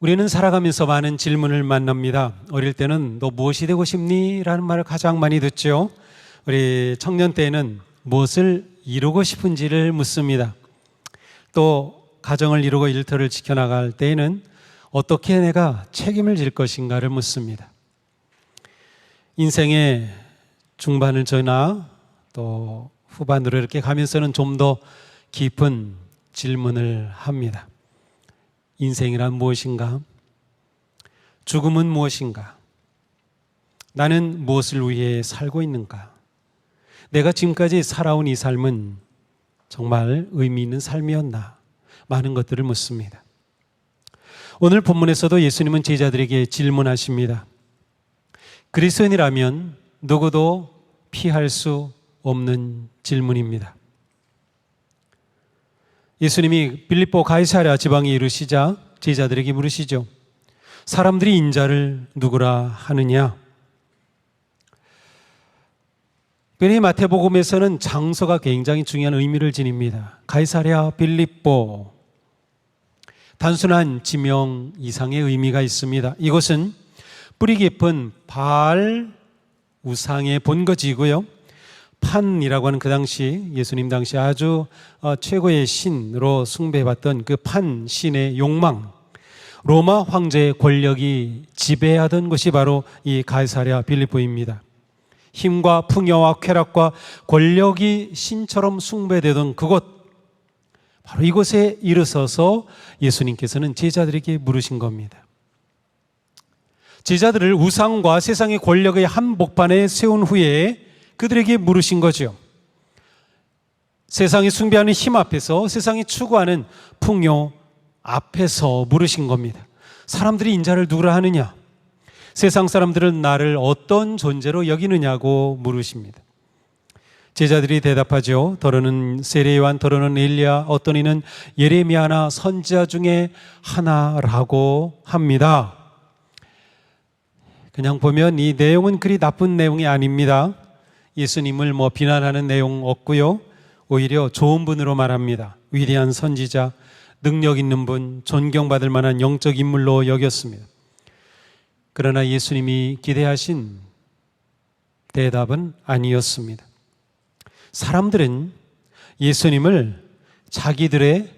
우리는 살아가면서 많은 질문을 만납니다. 어릴 때는 너 무엇이 되고 싶니? 라는 말을 가장 많이 듣죠. 우리 청년 때에는 무엇을 이루고 싶은지를 묻습니다. 또 가정을 이루고 일터를 지켜나갈 때에는 어떻게 내가 책임을 질 것인가를 묻습니다. 인생의 중반을 지나 또 후반으로 이렇게 가면서는 좀 더 깊은 질문을 합니다. 인생이란 무엇인가? 죽음은 무엇인가? 나는 무엇을 위해 살고 있는가? 내가 지금까지 살아온 이 삶은 정말 의미 있는 삶이었나? 많은 것들을 묻습니다. 오늘 본문에서도 예수님은 제자들에게 질문하십니다. 그리스도인이라면 누구도 피할 수 없는 질문입니다. 예수님이 빌립보 가이사랴 지방에 이르시자 제자들에게 물으시죠. 사람들이 인자를 누구라 하느냐? 특별히 마태복음에서는 장소가 굉장히 중요한 의미를 지닙니다. 가이사랴 빌립보, 단순한 지명 이상의 의미가 있습니다. 이곳은 뿌리 깊은 바알 우상의 본거지이고요, 판이라고 하는 그 당시 예수님 당시 아주 최고의 신으로 숭배받던 그 판 신의 욕망, 로마 황제의 권력이 지배하던 곳이 바로 이 가이사랴 빌립보입니다. 힘과 풍요와 쾌락과 권력이 신처럼 숭배되던 그곳, 바로 이곳에 이르서서 예수님께서는 제자들에게 물으신 겁니다. 제자들을 우상과 세상의 권력의 한복판에 세운 후에 그들에게 물으신 거죠. 세상이 숭배하는 힘 앞에서, 세상이 추구하는 풍요 앞에서 물으신 겁니다. 사람들이 인자를 누구라 하느냐? 세상 사람들은 나를 어떤 존재로 여기느냐고 물으십니다. 제자들이 대답하죠. 더러는 세례 요한, 더러는 엘리야, 어떤 이는 예레미야나 선지자 중에 하나라고 합니다. 그냥 보면 이 내용은 그리 나쁜 내용이 아닙니다. 예수님을 비난하는 내용 없고요, 오히려 좋은 분으로 말합니다. 위대한 선지자, 능력 있는 분, 존경받을 만한 영적 인물로 여겼습니다. 그러나 예수님이 기대하신 대답은 아니었습니다. 사람들은 예수님을 자기들의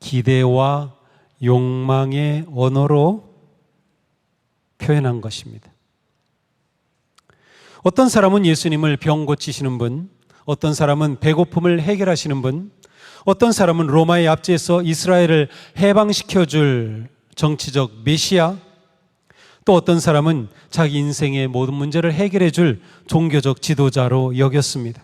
기대와 욕망의 언어로 표현한 것입니다. 어떤 사람은 예수님을 병 고치시는 분, 어떤 사람은 배고픔을 해결하시는 분, 어떤 사람은 로마의 압제에서 이스라엘을 해방시켜줄 정치적 메시아, 또 어떤 사람은 자기 인생의 모든 문제를 해결해줄 종교적 지도자로 여겼습니다.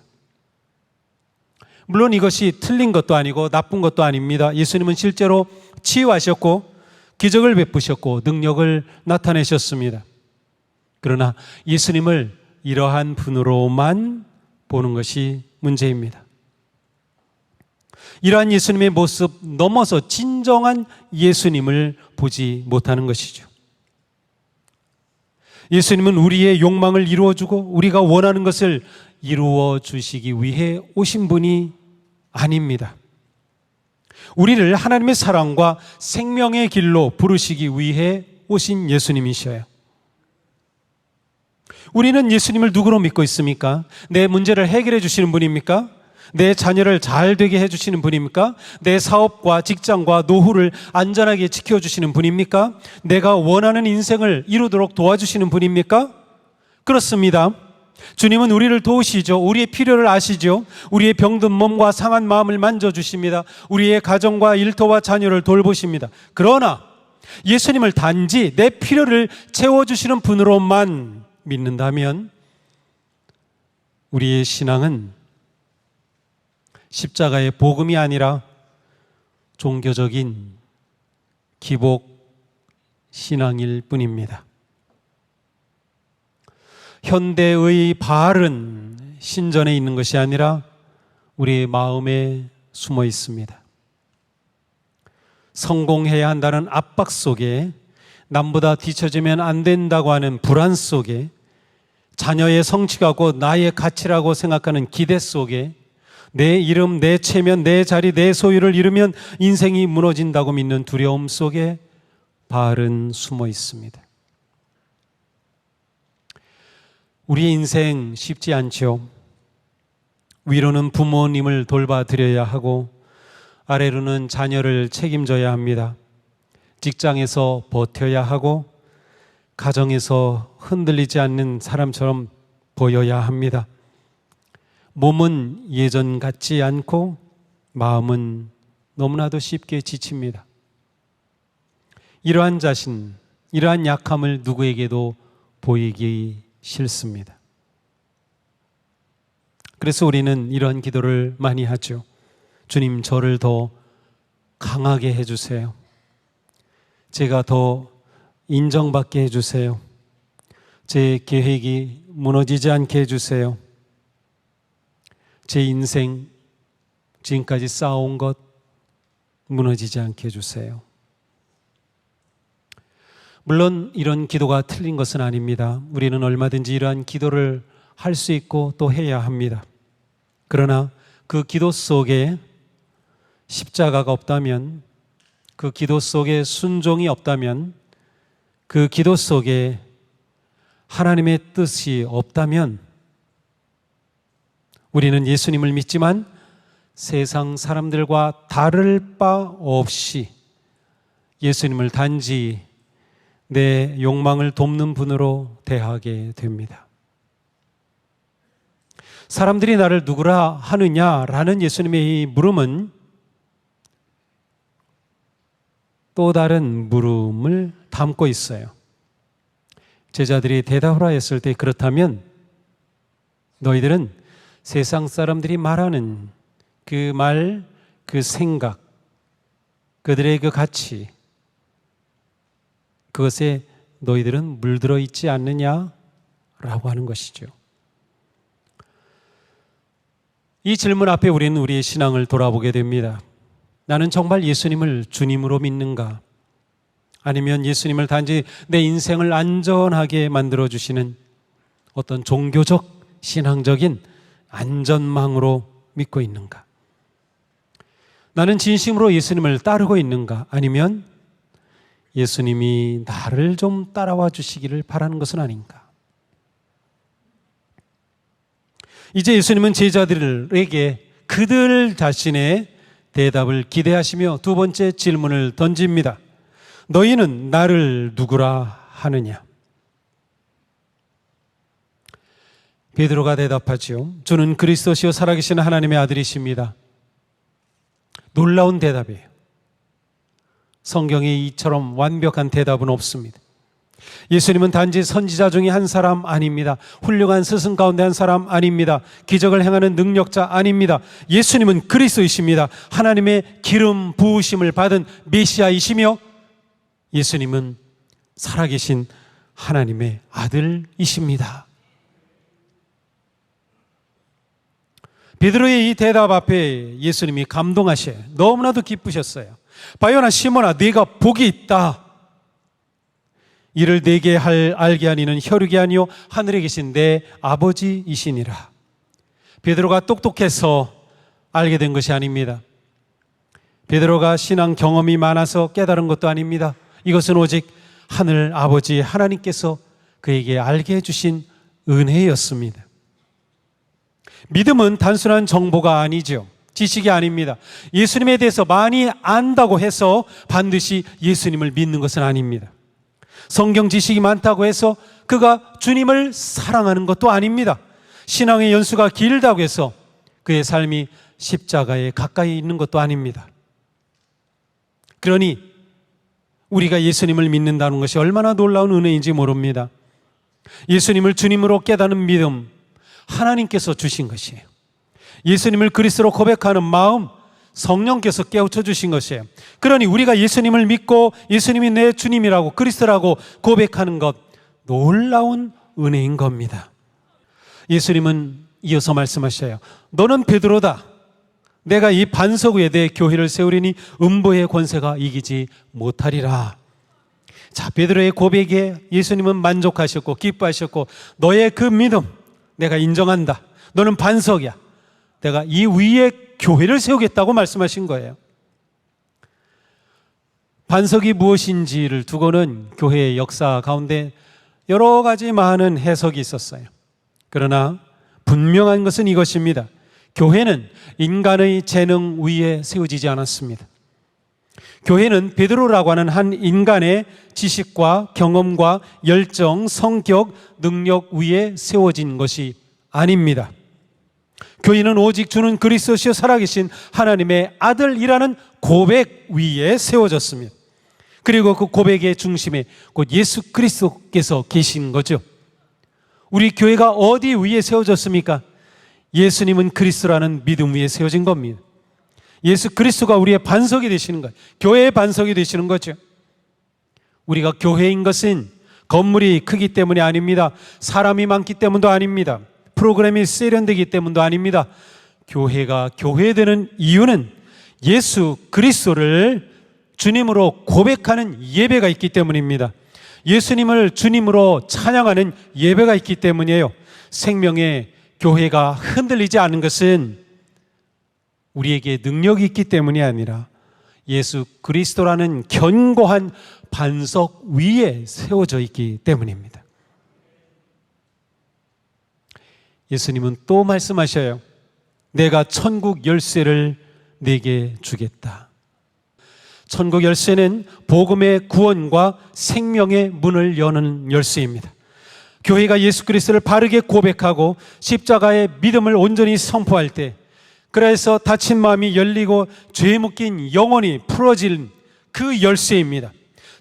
물론 이것이 틀린 것도 아니고 나쁜 것도 아닙니다. 예수님은 실제로 치유하셨고 기적을 베푸셨고 능력을 나타내셨습니다. 그러나 예수님을 이러한 분으로만 보는 것이 문제입니다. 이러한 예수님의 모습 넘어서 진정한 예수님을 보지 못하는 것이죠. 예수님은 우리의 욕망을 이루어주고 우리가 원하는 것을 이루어 주시기 위해 오신 분이 아닙니다. 우리를 하나님의 사랑과 생명의 길로 부르시기 위해 오신 예수님이셔요. 우리는 예수님을 누구로 믿고 있습니까? 내 문제를 해결해 주시는 분입니까? 내 자녀를 잘 되게 해주시는 분입니까? 내 사업과 직장과 노후를 안전하게 지켜주시는 분입니까? 내가 원하는 인생을 이루도록 도와주시는 분입니까? 그렇습니다. 주님은 우리를 도우시죠. 우리의 필요를 아시죠. 우리의 병든 몸과 상한 마음을 만져주십니다. 우리의 가정과 일터와 자녀를 돌보십니다. 그러나 예수님을 단지 내 필요를 채워주시는 분으로만 믿는다면 우리의 신앙은 십자가의 복음이 아니라 종교적인 기복 신앙일 뿐입니다. 현대의 바알은 신전에 있는 것이 아니라 우리의 마음에 숨어 있습니다. 성공해야 한다는 압박 속에, 남보다 뒤처지면 안 된다고 하는 불안 속에, 자녀의 성취가 곧 나의 가치라고 생각하는 기대 속에, 내 이름, 내 체면, 내 자리, 내 소유를 잃으면 인생이 무너진다고 믿는 두려움 속에 바알은 숨어 있습니다. 우리의 인생 쉽지 않죠. 위로는 부모님을 돌봐드려야 하고 아래로는 자녀를 책임져야 합니다. 직장에서 버텨야 하고 가정에서 흔들리지 않는 사람처럼 보여야 합니다. 몸은 예전 같지 않고 마음은 너무나도 쉽게 지칩니다. 이러한 자신, 이러한 약함을 누구에게도 보이기 싫습니다. 그래서 우리는 이러한 기도를 많이 하죠. 주님, 저를 더 강하게 해주세요. 제가 더 인정받게 해주세요. 제 계획이 무너지지 않게 해주세요. 제 인생, 지금까지 쌓아온 것 무너지지 않게 해주세요. 물론 이런 기도가 틀린 것은 아닙니다. 우리는 얼마든지 이러한 기도를 할 수 있고 또 해야 합니다. 그러나 그 기도 속에 십자가가 없다면, 그 기도 속에 순종이 없다면, 그 기도 속에 하나님의 뜻이 없다면 우리는 예수님을 믿지만 세상 사람들과 다를 바 없이 예수님을 단지 내 욕망을 돕는 분으로 대하게 됩니다. 사람들이 나를 누구라 하느냐라는 예수님의 이 물음은 또 다른 물음을 담고 있어요. 제자들이 대답을 하였을 때, 그렇다면 너희들은 세상 사람들이 말하는 그 말, 그 생각, 그들의 그 가치, 그것에 너희들은 물들어 있지 않느냐라고 하는 것이죠. 이 질문 앞에 우리는 우리의 신앙을 돌아보게 됩니다. 나는 정말 예수님을 주님으로 믿는가? 아니면 예수님을 단지 내 인생을 안전하게 만들어주시는 어떤 종교적, 신앙적인 안전망으로 믿고 있는가? 나는 진심으로 예수님을 따르고 있는가? 아니면 예수님이 나를 좀 따라와 주시기를 바라는 것은 아닌가? 이제 예수님은 제자들에게 그들 자신의 대답을 기대하시며 두 번째 질문을 던집니다. 너희는 나를 누구라 하느냐? 베드로가 대답하지요. 주는 그리스도시요 살아계신 하나님의 아들이십니다. 놀라운 대답이에요. 성경에 이처럼 완벽한 대답은 없습니다. 예수님은 단지 선지자 중에 한 사람 아닙니다. 훌륭한 스승 가운데 한 사람 아닙니다. 기적을 행하는 능력자 아닙니다. 예수님은 그리스도이십니다. 하나님의 기름 부으심을 받은 메시아이시며 예수님은 살아계신 하나님의 아들이십니다. 베드로의 이 대답 앞에 예수님이 감동하셔요. 너무나도 기쁘셨어요. 바요나 시몬아, 네가 복이 있다. 이를 내게 알게 하니는 혈육이 아니요 하늘에 계신 내 아버지이시니라. 베드로가 똑똑해서 알게 된 것이 아닙니다. 베드로가 신앙 경험이 많아서 깨달은 것도 아닙니다. 이것은 오직 하늘 아버지 하나님께서 그에게 알게 해주신 은혜였습니다. 믿음은 단순한 정보가 아니죠. 지식이 아닙니다. 예수님에 대해서 많이 안다고 해서 반드시 예수님을 믿는 것은 아닙니다. 성경 지식이 많다고 해서 그가 주님을 사랑하는 것도 아닙니다. 신앙의 연수가 길다고 해서 그의 삶이 십자가에 가까이 있는 것도 아닙니다. 그러니 우리가 예수님을 믿는다는 것이 얼마나 놀라운 은혜인지 모릅니다. 예수님을 주님으로 깨닫는 믿음, 하나님께서 주신 것이에요. 예수님을 그리스도로 고백하는 마음, 성령께서 깨우쳐 주신 것이에요. 그러니 우리가 예수님을 믿고 예수님이 내 주님이라고 그리스도라고 고백하는 것, 놀라운 은혜인 겁니다. 예수님은 이어서 말씀하셔요. 너는 베드로다. 내가 이 반석 위에 내 교회를 세우리니 음부의 권세가 이기지 못하리라. 자, 베드로의 고백에 예수님은 만족하셨고 기뻐하셨고, 너의 그 믿음 내가 인정한다. 너는 반석이야. 내가 이 위에 교회를 세우겠다고 말씀하신 거예요. 반석이 무엇인지를 두고는 교회의 역사 가운데 여러 가지 많은 해석이 있었어요. 그러나 분명한 것은 이것입니다. 교회는 인간의 재능 위에 세워지지 않았습니다. 교회는 베드로라고 하는 한 인간의 지식과 경험과 열정, 성격, 능력 위에 세워진 것이 아닙니다. 교회는 오직 주는 그리스도시요 살아계신 하나님의 아들이라는 고백 위에 세워졌습니다. 그리고 그 고백의 중심에 곧 예수 그리스도께서 계신 거죠. 우리 교회가 어디 위에 세워졌습니까? 예수님은 그리스도라는 믿음 위에 세워진 겁니다. 예수 그리스도가 우리의 반석이 되시는 거예요. 교회의 반석이 되시는 거죠. 우리가 교회인 것은 건물이 크기 때문이 아닙니다. 사람이 많기 때문도 아닙니다. 프로그램이 세련되기 때문도 아닙니다. 교회가 교회되는 이유는 예수 그리스도를 주님으로 고백하는 예배가 있기 때문입니다. 예수님을 주님으로 찬양하는 예배가 있기 때문이에요. 생명의 교회가 흔들리지 않는 것은 우리에게 능력이 있기 때문이 아니라 예수 그리스도라는 견고한 반석 위에 세워져 있기 때문입니다. 예수님은 또 말씀하셔요. 내가 천국 열쇠를 내게 주겠다. 천국 열쇠는 복음의 구원과 생명의 문을 여는 열쇠입니다. 교회가 예수 그리스도를 바르게 고백하고 십자가의 믿음을 온전히 선포할 때, 그래서 닫힌 마음이 열리고 죄에 묶인 영혼이 풀어진 그 열쇠입니다.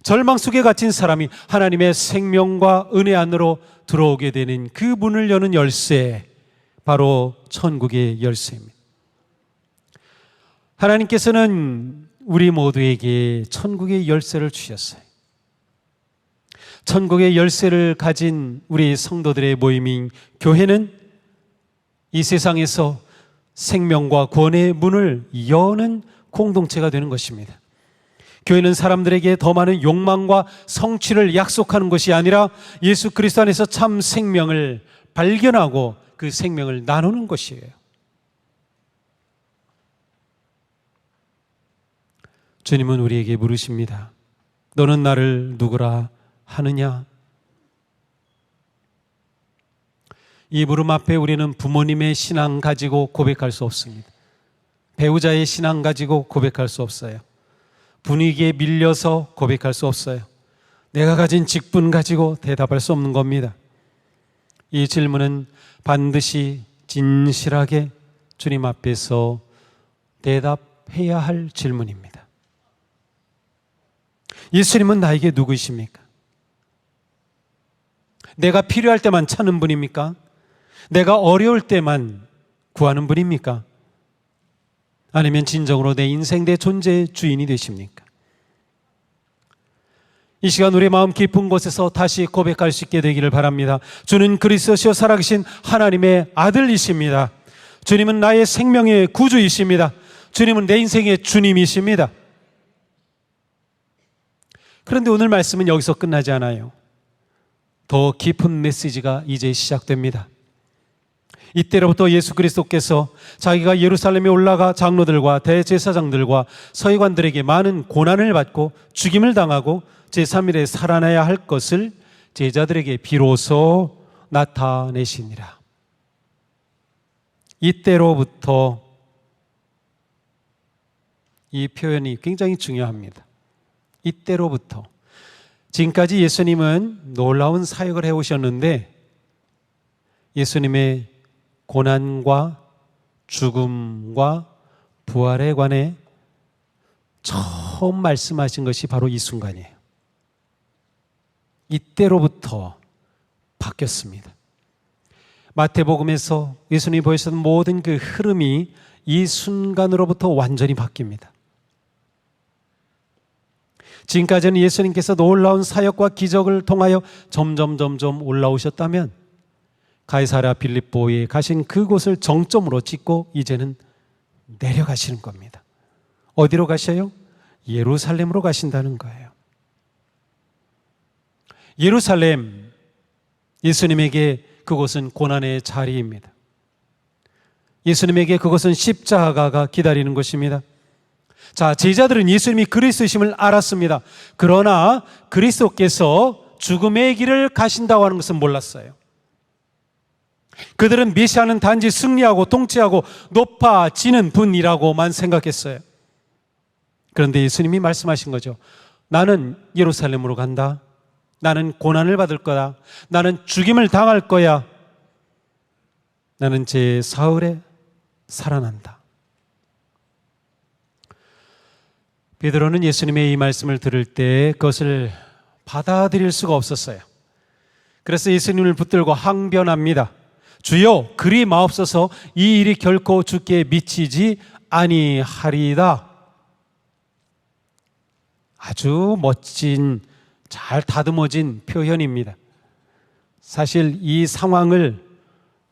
절망 속에 갇힌 사람이 하나님의 생명과 은혜 안으로 들어오게 되는 그 문을 여는 열쇠, 바로 천국의 열쇠입니다. 하나님께서는 우리 모두에게 천국의 열쇠를 주셨어요. 천국의 열쇠를 가진 우리 성도들의 모임인 교회는 이 세상에서 생명과 구원의 문을 여는 공동체가 되는 것입니다. 교회는 사람들에게 더 많은 욕망과 성취를 약속하는 것이 아니라 예수 그리스도 안에서 참 생명을 발견하고 그 생명을 나누는 것이에요. 주님은 우리에게 물으십니다. 너는 나를 누구라 하느냐? 이 물음 앞에 우리는 부모님의 신앙 가지고 고백할 수 없습니다. 배우자의 신앙 가지고 고백할 수 없어요. 분위기에 밀려서 고백할 수 없어요. 내가 가진 직분 가지고 대답할 수 없는 겁니다. 이 질문은 반드시 진실하게 주님 앞에서 대답해야 할 질문입니다. 예수님은 나에게 누구이십니까? 내가 필요할 때만 찾는 분입니까? 내가 어려울 때만 구하는 분입니까? 아니면 진정으로 내 인생, 내 존재의 주인이 되십니까? 이 시간 우리 마음 깊은 곳에서 다시 고백할 수 있게 되기를 바랍니다. 주는 그리스도시요 살아계신 하나님의 아들이십니다. 주님은 나의 생명의 구주이십니다. 주님은 내 인생의 주님이십니다. 그런데 오늘 말씀은 여기서 끝나지 않아요. 더 깊은 메시지가 이제 시작됩니다. 이때로부터 예수 그리스도께서 자기가 예루살렘에 올라가 장로들과 대제사장들과 서기관들에게 많은 고난을 받고 죽임을 당하고 제3일에 살아나야 할 것을 제자들에게 비로소 나타내시니라. 이때로부터, 이 표현이 굉장히 중요합니다. 이때로부터. 지금까지 예수님은 놀라운 사역을 해오셨는데 예수님의 고난과 죽음과 부활에 관해 처음 말씀하신 것이 바로 이 순간이에요. 이때로부터 바뀌었습니다. 마태복음에서 예수님이 보여주셨던 모든 그 흐름이 이 순간으로부터 완전히 바뀝니다. 지금까지는 예수님께서 놀라운 사역과 기적을 통하여 점점 올라오셨다면 가이사랴 빌립보에 가신 그곳을 정점으로 찍고 이제는 내려가시는 겁니다. 어디로 가셔요? 예루살렘으로 가신다는 거예요. 예루살렘, 예수님에게 그곳은 고난의 자리입니다. 예수님에게 그것은 십자가가 기다리는 것입니다. 자, 제자들은 예수님이 그리스도이심을 알았습니다. 그러나 그리스도께서 죽음의 길을 가신다고 하는 것은 몰랐어요. 그들은 메시아는 단지 승리하고 통치하고 높아지는 분이라고만 생각했어요. 그런데 예수님이 말씀하신 거죠. 나는 예루살렘으로 간다. 나는 고난을 받을 거다. 나는 죽임을 당할 거야. 나는 제 사흘에 살아난다. 베드로는 예수님의 이 말씀을 들을 때 그것을 받아들일 수가 없었어요. 그래서 예수님을 붙들고 항변합니다. 주여, 그리 마옵소서. 이 일이 결코 주께 미치지 아니하리이다. 아주 멋진, 잘 다듬어진 표현입니다. 사실 이 상황을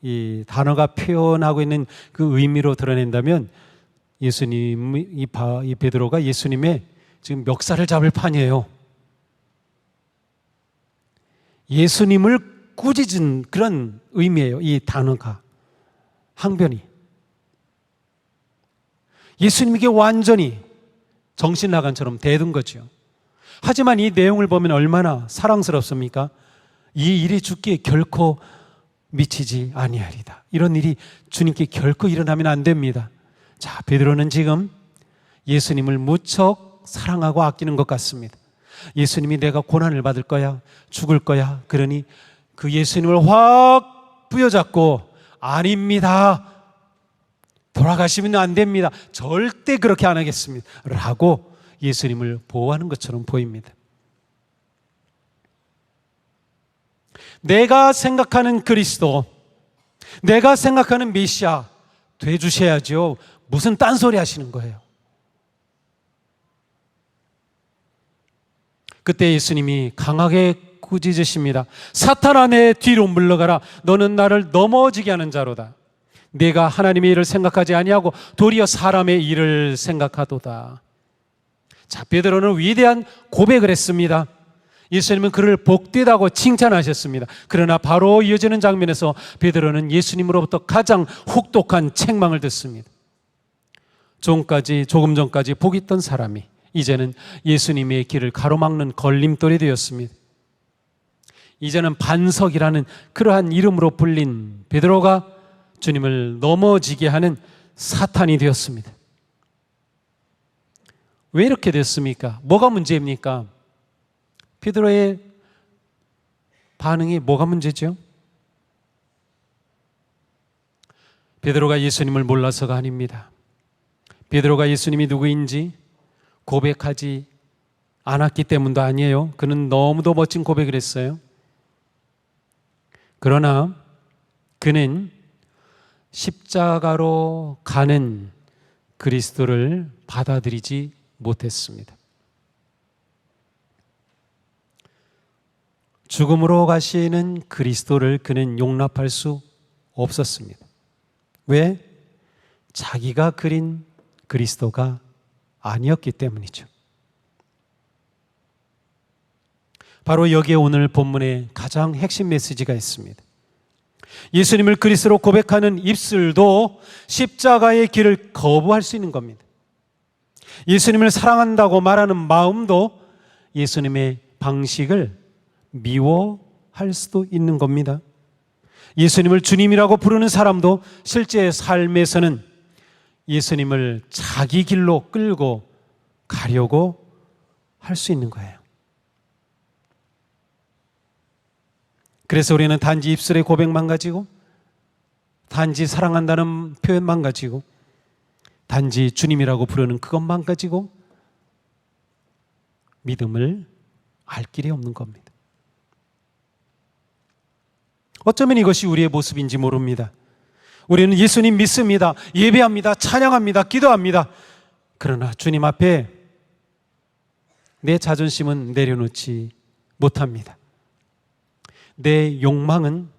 이 단어가 표현하고 있는 그 의미로 드러낸다면 예수님, 이 베드로가 예수님의 지금 멱살을 잡을 판이에요. 예수님을 꾸짖은 그런 의미예요. 이 단어가, 항변이. 예수님에게 완전히 정신 나간처럼 대든 거죠. 하지만 이 내용을 보면 얼마나 사랑스럽습니까? 이 일이 주께 결코 미치지 아니하리다. 이런 일이 주님께 결코 일어나면 안 됩니다. 자, 베드로는 지금 예수님을 무척 사랑하고 아끼는 것 같습니다. 예수님이 내가 고난을 받을 거야, 죽을 거야. 그러니 그 예수님을 확 부여잡고 아닙니다. 돌아가시면 안 됩니다. 절대 그렇게 안 하겠습니다. 라고 예수님을 보호하는 것처럼 보입니다. 내가 생각하는 그리스도, 내가 생각하는 메시아 돼주셔야죠. 무슨 딴소리 하시는 거예요? 그때 예수님이 강하게 꾸짖으십니다. 사탄아, 내 뒤로 물러가라. 너는 나를 넘어지게 하는 자로다. 내가 하나님의 일을 생각하지 아니하고 도리어 사람의 일을 생각하도다. 자, 베드로는 위대한 고백을 했습니다. 예수님은 그를 복되다고 칭찬하셨습니다. 그러나 바로 이어지는 장면에서 베드로는 예수님으로부터 가장 혹독한 책망을 듣습니다. 조금 전까지 복 있던 사람이 이제는 예수님의 길을 가로막는 걸림돌이 되었습니다. 이제는 반석이라는 그러한 이름으로 불린 베드로가 주님을 넘어지게 하는 사탄이 되었습니다. 왜 이렇게 됐습니까? 뭐가 문제입니까? 베드로의 반응이 뭐가 문제죠? 베드로가 예수님을 몰라서가 아닙니다. 베드로가 예수님이 누구인지 고백하지 않았기 때문도 아니에요. 그는 너무도 멋진 고백을 했어요. 그러나 그는 십자가로 가는 그리스도를 받아들이지 못했습니다. 죽음으로 가시는 그리스도를 그는 용납할 수 없었습니다. 왜? 자기가 그린 그리스도가 아니었기 때문이죠. 바로 여기에 오늘 본문의 가장 핵심 메시지가 있습니다. 예수님을 그리스도로 고백하는 입술도 십자가의 길을 거부할 수 있는 겁니다. 예수님을 사랑한다고 말하는 마음도 예수님의 방식을 미워할 수도 있는 겁니다. 예수님을 주님이라고 부르는 사람도 실제 삶에서는 예수님을 자기 길로 끌고 가려고 할 수 있는 거예요. 그래서 우리는 단지 입술의 고백만 가지고, 단지 사랑한다는 표현만 가지고, 단지 주님이라고 부르는 그것만 가지고 믿음을 알 길이 없는 겁니다. 어쩌면 이것이 우리의 모습인지 모릅니다. 우리는 예수님 믿습니다. 예배합니다. 찬양합니다. 기도합니다. 그러나 주님 앞에 내 자존심은 내려놓지 못합니다. 내 욕망은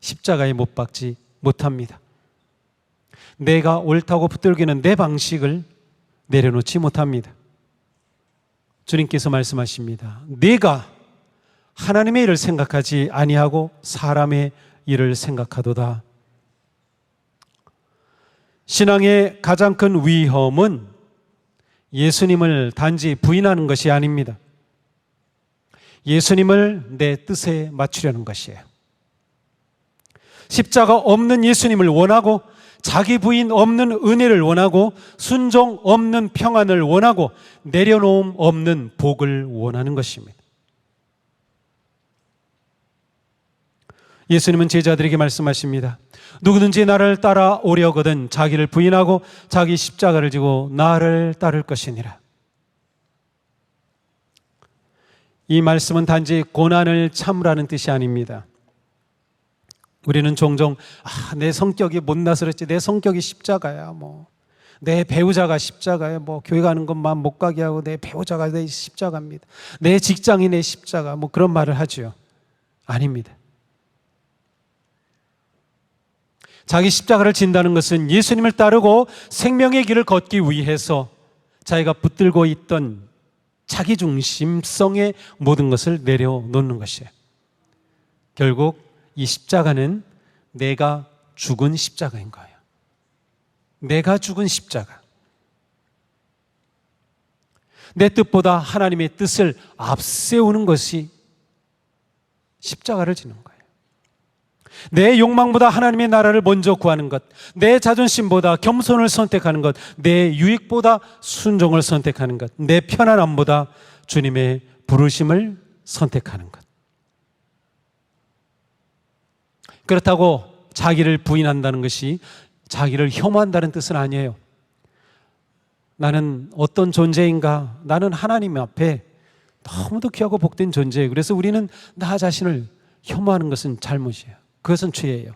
십자가에 못 박지 못합니다. 내가 옳다고 붙들기는 내 방식을 내려놓지 못합니다. 주님께서 말씀하십니다. 내가 하나님의 일을 생각하지 아니하고 사람의 일을 생각하도다. 신앙의 가장 큰 위험은 예수님을 단지 부인하는 것이 아닙니다. 예수님을 내 뜻에 맞추려는 것이에요. 십자가 없는 예수님을 원하고, 자기 부인 없는 은혜를 원하고, 순종 없는 평안을 원하고, 내려놓음 없는 복을 원하는 것입니다. 예수님은 제자들에게 말씀하십니다. 누구든지 나를 따라오려거든 자기를 부인하고 자기 십자가를 지고 나를 따를 것이니라. 이 말씀은 단지 고난을 참으라는 뜻이 아닙니다. 우리는 종종 내 성격이 못나서 그렇지, 내 성격이 십자가야, 내 배우자가 십자가야, 교회 가는 것만 못 가게 하고 내 배우자가 내 십자가입니다, 내 직장이 내 십자가, 그런 말을 하죠. 아닙니다. 자기 십자가를 진다는 것은 예수님을 따르고 생명의 길을 걷기 위해서 자기가 붙들고 있던 자기중심성의 모든 것을 내려놓는 것이에요. 결국 이 십자가는 내가 죽은 십자가인 거예요. 내가 죽은 십자가. 내 뜻보다 하나님의 뜻을 앞세우는 것이 십자가를 지는 거예요. 내 욕망보다 하나님의 나라를 먼저 구하는 것, 내 자존심보다 겸손을 선택하는 것, 내 유익보다 순종을 선택하는 것, 내 편안함보다 주님의 부르심을 선택하는 것. 그렇다고 자기를 부인한다는 것이 자기를 혐오한다는 뜻은 아니에요. 나는 어떤 존재인가? 나는 하나님 앞에 너무도 귀하고 복된 존재예요. 그래서 우리는 나 자신을 혐오하는 것은 잘못이에요. 그것은 죄예요.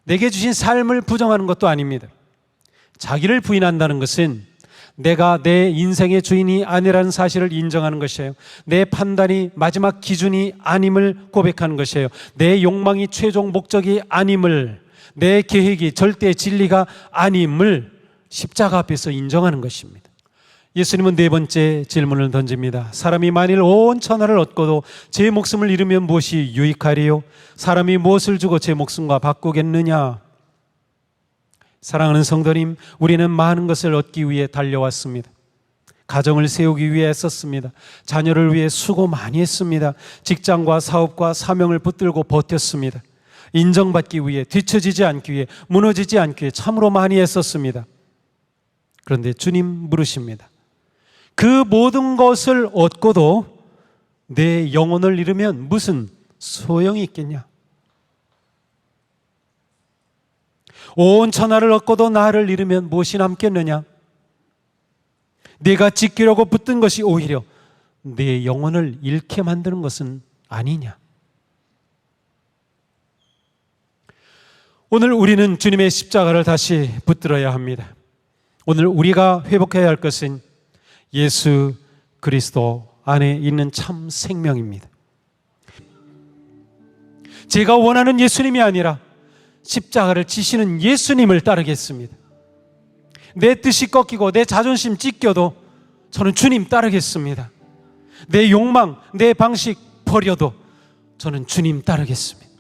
내게 주신 삶을 부정하는 것도 아닙니다. 자기를 부인한다는 것은 내가 내 인생의 주인이 아니라는 사실을 인정하는 것이에요. 내 판단이 마지막 기준이 아님을 고백하는 것이에요. 내 욕망이 최종 목적이 아님을, 내 계획이 절대 진리가 아님을 십자가 앞에서 인정하는 것입니다. 예수님은 네 번째 질문을 던집니다. 사람이 만일 온 천하를 얻고도 제 목숨을 잃으면 무엇이 유익하리요? 사람이 무엇을 주고 제 목숨과 바꾸겠느냐? 사랑하는 성도님, 우리는 많은 것을 얻기 위해 달려왔습니다. 가정을 세우기 위해 애썼습니다. 자녀를 위해 수고 많이 했습니다. 직장과 사업과 사명을 붙들고 버텼습니다. 인정받기 위해, 뒤처지지 않기 위해, 무너지지 않기 위해 참으로 많이 애썼습니다. 그런데 주님 물으십니다. 그 모든 것을 얻고도 내 영혼을 잃으면 무슨 소용이 있겠냐? 온 천하를 얻고도 나를 잃으면 무엇이 남겠느냐? 내가 지키려고 붙든 것이 오히려 내 영혼을 잃게 만드는 것은 아니냐? 오늘 우리는 주님의 십자가를 다시 붙들어야 합니다. 오늘 우리가 회복해야 할 것은 예수 그리스도 안에 있는 참 생명입니다. 제가 원하는 예수님이 아니라 십자가를 지시는 예수님을 따르겠습니다. 내 뜻이 꺾이고 내 자존심 찢겨도 저는 주님 따르겠습니다. 내 욕망, 내 방식 버려도 저는 주님 따르겠습니다.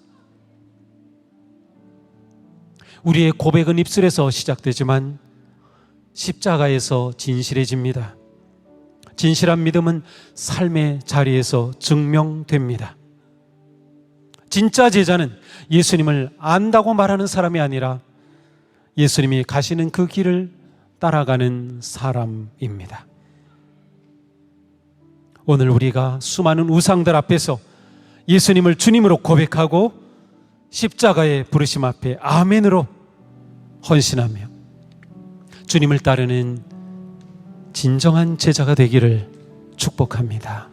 우리의 고백은 입술에서 시작되지만 십자가에서 진실해집니다. 진실한 믿음은 삶의 자리에서 증명됩니다. 진짜 제자는 예수님을 안다고 말하는 사람이 아니라 예수님이 가시는 그 길을 따라가는 사람입니다. 오늘 우리가 수많은 우상들 앞에서 예수님을 주님으로 고백하고 십자가의 부르심 앞에 아멘으로 헌신하며 주님을 따르는 진정한 제자가 되기를 축복합니다.